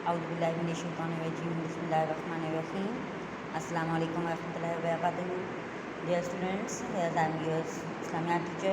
Auzubillahiminash-shaytanir-rajim. Bismillahir-rahmanir-rahim. Assalamu alaikum warahmatullahi wabarakatuh. Dear students, here I am your Islamic teacher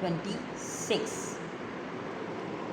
26.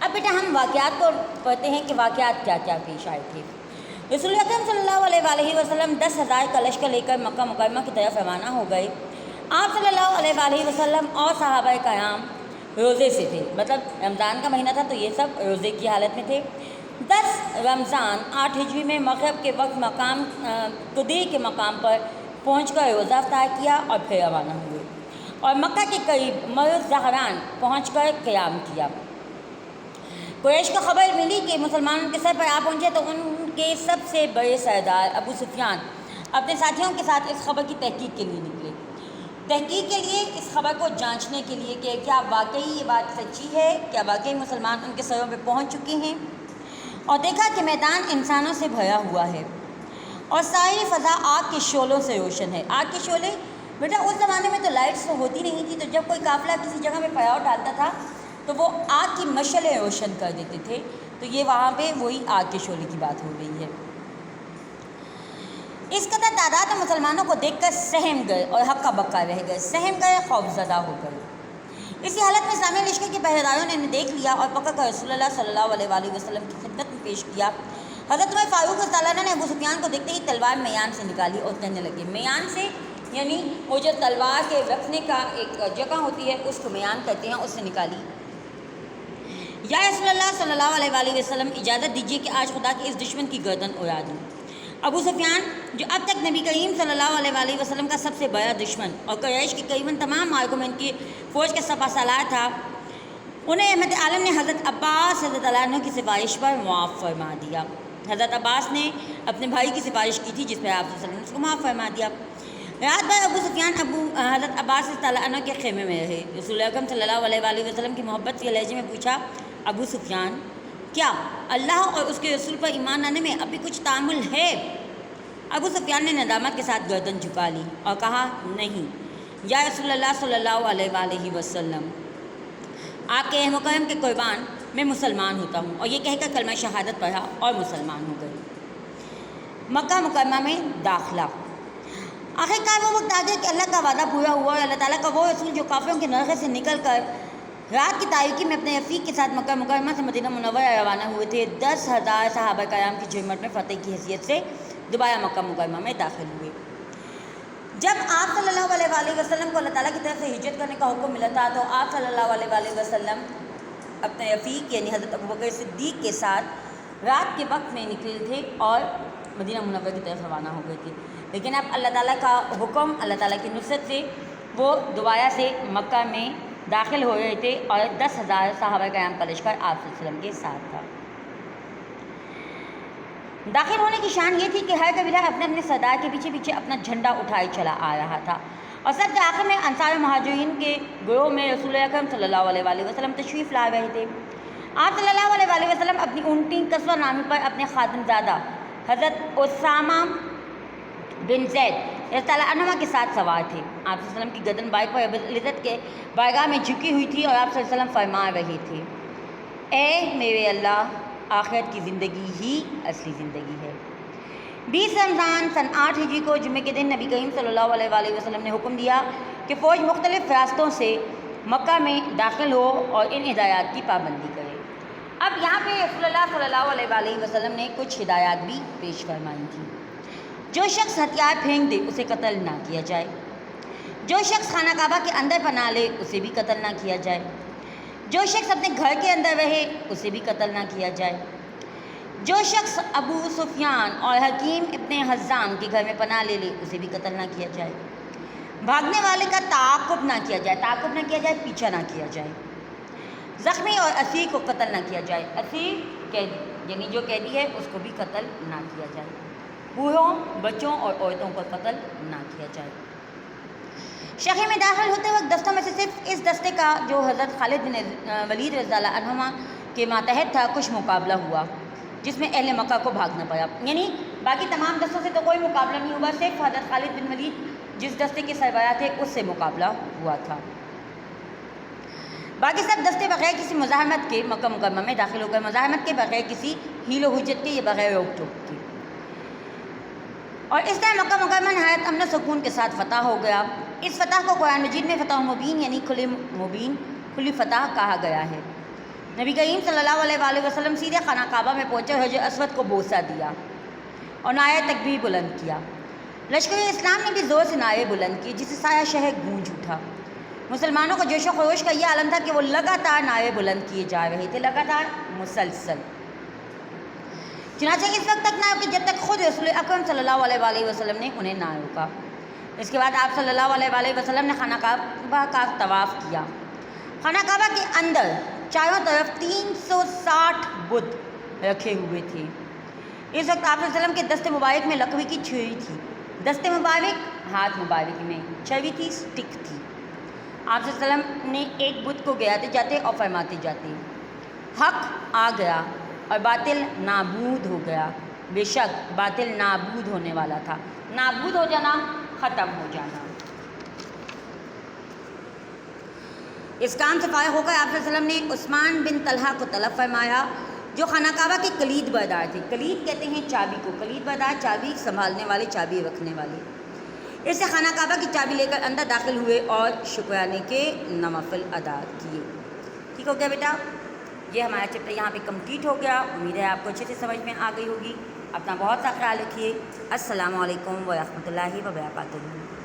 اب بیٹا ہم واقعات کو پڑھتے ہیں کہ واقعات کیا کیا پیش آئے تھے۔ رسول اکرم صلی اللہ علیہ وآلہ وسلم 10,000 کا لشکر لے کر مکہ مکرمہ کی طرف روانہ ہو گئے۔ آپ صلی اللہ علیہ وآلہ وسلم اور صحابہ کرام روزے سے تھے، مطلب رمضان کا مہینہ تھا تو یہ سب روزے کی حالت میں تھے۔ 10 رمضان 8 ہجری میں مغرب کے وقت مقام قدیر کے مقام پر پہنچ کر روزہ افطار کیا اور پھر روانہ ہوئے اور مکہ کے قریب مرو زہران پہنچ کر قیام کیا۔ قریش کو خبر ملی کہ مسلمان ان کے سر پر آ پہنچے تو ان کے سب سے بڑے سردار ابو سفیان اپنے ساتھیوں کے ساتھ اس خبر کی تحقیق کے لیے نکلے، تحقیق کے لیے، اس خبر کو جانچنے کے لیے کہ کیا واقعی یہ بات سچی ہے، کیا واقعی مسلمان ان کے سروں پہ پہنچ چکے ہیں، اور دیکھا کہ میدان انسانوں سے بھرا ہوا ہے اور ساری فضا آگ کے شعلوں سے روشن ہے۔ آگ کے شعلے بیٹا اس زمانے میں تو لائٹس تو ہوتی نہیں تھی، تو جب کوئی قافلہ کسی جگہ میں پڑاؤ ڈالتا تھا تو وہ آگ کی مشعلیں روشن کر دیتے تھے، تو یہ وہاں پہ وہی آگ کے شعلے کی بات ہو رہی ہے۔ اس قدر تعداد مسلمانوں کو دیکھ کر سہم گئے اور ہکا بکا رہ گئے، سہم گئے، خوف زدہ ہو گئے۔ اسی حالت میں اسلامی لشکر کے پہرے داروں نے انہیں دیکھ لیا اور پکڑ کر رسول اللہ صلی اللہ علیہ وآلہ وسلم کی خدمت میں پیش کیا۔ حضرت عمر فاروق رضی اللہ عنہ نے ابو سفیان کو دیکھتے ہی تلوار میان سے نکالی اور کہنے لگے، میان سے یعنی وہ جو تلوار کے رکھنے کا ایک جگہ ہوتی ہے اس کو میان کہتے ہیں، اس سے نکالی۔ یا رسول اللہ صلی اللہ علیہ وآلہ وسلم اجازت دیجیے کہ آج خدا کے اس دشمن کی گردن اڑا دوں۔ ابو سفیان جو اب تک نبی کریم صلی اللہ علیہ وآلہ وسلم کا سب سے بڑا دشمن اور قریش کے قریباً تمام معرکوں میں ان کی فوج کا سپہ سالار تھا، انہیں احمد عالم نے حضرت عباس رضی اللہ عنہ کی سفارش پر معاف فرما دیا۔ حضرت عباس نے اپنے بھائی کی سفارش کی تھی جس پہ آپ صلی اللہ علیہ وسلم نے اس کو معاف فرما دیا۔ رات بھر ابو سفیان حضرت عباس رضی اللہ عنہ کے خیمے میں رہے۔ رسول اکرم صلی اللہ علیہ وآلہ وسلم کی محبت کے لہجے میں پوچھا، ابو سفیان کیا اللہ اور اس کے رسول پر ایمان لانے میں ابھی کچھ تعامل ہے؟ ابو سفیان نے ندامت کے ساتھ گردن جھکا لی اور کہا، نہیں یا رسول اللہ صلی اللہ علیہ وآلہ وسلم، آپ کے مکرم کے قربان میں مسلمان ہوتا ہوں، اور یہ کہہ کر کلمہ شہادت پڑھا اور مسلمان ہو گئے۔ مکہ مکرمہ میں داخلہ۔ آخر کار وہ وقت آ گیا کہ اللہ کا وعدہ پورا ہوا اور اللہ تعالیٰ کا وہ رسول جو کافروں کے نرغے سے نکل کر رات کی تاریکی میں اپنے رفیق کے ساتھ مکہ مکرمہ سے مدینہ منورہ روانہ ہوئے تھے، 10,000 صحابہ کرام کی جھرمٹ میں فتح کی حیثیت سے دوبارہ مکہ مکرمہ میں داخل ہوئے۔ جب آپ صلی اللہ علیہ وآلہ وسلم کو اللہ تعالیٰ کی طرف سے ہجرت کرنے کا حکم ملا تھا تو آپ صلی اللہ علیہ وآلہ وسلم اپنے رفیق یعنی حضرت ابوبکر صدیق کے ساتھ رات کے وقت میں نکلے تھے اور مدینہ منورہ کی طرف روانہ ہو گئے تھے، لیکن اب اللہ تعالیٰ کا حکم، اللہ تعالیٰ کی نصرت سے وہ دوبارہ سے مکہ میں داخل ہو رہے تھے اور 10,000 صحابہ کرام کا لشکر آپ صلی اللہ علیہ وسلم کے ساتھ تھا۔ داخل ہونے کی شان یہ تھی کہ ہر قبیلہ اپنے اپنے سردار کے پیچھے پیچھے اپنا جھنڈا اٹھائے چلا آ رہا تھا، اور سب کے آخر میں انصار و مہاجرین کے گروہ میں رسول اکرم صلی اللہ علیہ وآلہ وسلم تشریف لا رہے تھے۔ آپ صلی اللہ علیہ وآلہ وسلم اپنی اونٹی قصوہ نامی پر اپنے خادم زادہ حضرت اسامہ بن زید رضی اللہ عنہ کے ساتھ سوار تھے۔ آپ صلی اللہ علیہ وسلم کی گردن بائک پر عزت کے بارگاہ میں جھکی ہوئی تھی اور آپ صلی اللہ علیہ وسلم فرما رہے تھے، اے میرے اللہ، آخرت کی زندگی ہی اصلی زندگی ہے۔ 20 رمضان سن 8 ہجری کو جمعے کے دن نبی کریم صلی اللہ علیہ وآلہ وسلم نے حکم دیا کہ فوج مختلف راستوں سے مکہ میں داخل ہو اور ان ہدایات کی پابندی کرے۔ اب یہاں پہ رسول اللہ صلی اللہ علیہ وآلہ وسلم نے کچھ ہدایات بھی پیش فرمائی تھیں۔ جو شخص ہتھیار پھینک دے اسے قتل نہ کیا جائے، جو شخص خانہ کعبہ کے اندر پناہ لے اسے بھی قتل نہ کیا جائے، جو شخص اپنے گھر کے اندر رہے اسے بھی قتل نہ کیا جائے، جو شخص ابو سفیان اور حکیم ابن حزام کے گھر میں پناہ لے لے اسے بھی قتل نہ کیا جائے، بھاگنے والے کا تعاقب نہ کیا جائے، تعاقب نہ کیا جائے، پیچھا نہ کیا جائے، زخمی اور اسیر کو قتل نہ کیا جائے، اسیر قیدی یعنی جو قیدی ہے اس کو بھی قتل نہ کیا جائے، بوڑھوں، بچوں اور عورتوں کو قتل نہ کیا جائے۔ شہر میں داخل ہوتے وقت دستوں میں سے صرف اس دستے کا جو حضرت خالد بن ولید رضی اللہ عنہما کے ماتحت تھا کچھ مقابلہ ہوا، جس میں اہل مکہ کو بھاگنا پڑا، یعنی باقی تمام دستوں سے تو کوئی مقابلہ نہیں ہوا، صرف حضرت خالد بن ولید جس دستے کے سربراہ تھے اس سے مقابلہ ہوا تھا۔ باقی سب دستے بغیر کسی مزاحمت کے مکہ مکرمہ میں داخل ہو گئے، مزاحمت کے بغیر کسی حیل و حجت کے یا بغیر روک ٹوک کے، اور اس طرح مکہ مکرمہ نہایت امن و سکون کے ساتھ فتح ہو گیا۔ اس فتح کو قرآن مجید میں فتح مبین یعنی کھلی فتح کہا گیا ہے۔ نبی کریم صلی اللہ علیہ وآلہ وسلم سیدھے خانہ کعبہ میں پہنچے، حجر اسود کو بوسہ دیا اور نعرہ تکبیر بلند کیا۔ لشکر اسلام نے بھی زور سے نعرے بلند کیے، جس سے سارا شہر گونج اٹھا۔ مسلمانوں کا جوش و خروش کا یہ عالم تھا کہ وہ لگاتار نعرے بلند کیے جا رہے تھے، لگاتار مسلسل۔ چنانچہ اس وقت تک نہ روکے جب تک خود رسول اکرم صلی اللہ علیہ وآلہ وسلم نے انہیں نہ روکا۔ اس کے بعد آپ صلی اللہ علیہ وآلہ وسلم نے خانہ کعبہ کا طواف کیا۔ خانہ کعبہ کے اندر چاروں طرف 360 بت رکھے ہوئے تھے۔ اس وقت آپ صلی اللہ علیہ وسلم کے دست مبارک میں لکوی کی چھری تھی، دست مبارک ہاتھ مبارک میں چھری تھی، سٹک تھی۔ آپ صلی اللہ علیہ وسلم نے ایک بت کو گراتے جاتے اور فرماتے جاتے، حق آ گیا اور باطل نابود ہو گیا، بے شک باطل نابود ہونے والا تھا۔ نابود ہو جانا، ختم ہو جانا۔ اس کام سے فارغ ہو کر آپ صلی اللہ علیہ وسلم نے عثمان بن طلحہ کو طلب فرمایا، جو خانہ کعبہ کے کلید بردار تھے۔ کلید کہتے ہیں چابی کو، کلید بردار چابی سنبھالنے والے، چابی رکھنے والے۔ اس سے خانہ کعبہ کی چابی لے کر اندر داخل ہوئے اور شکرانے کے نوافل ادا کیے۔ ٹھیک ہو گیا بیٹا؟ یہ ہمارا چیپٹر یہاں پہ کمپلیٹ ہو گیا۔ امید ہے آپ کو اچھے سے سمجھ میں آ گئی ہوگی۔ اپنا بہت سا خیال رکھیے۔ السلام علیکم ورحمۃ اللہ وبرکاتہ۔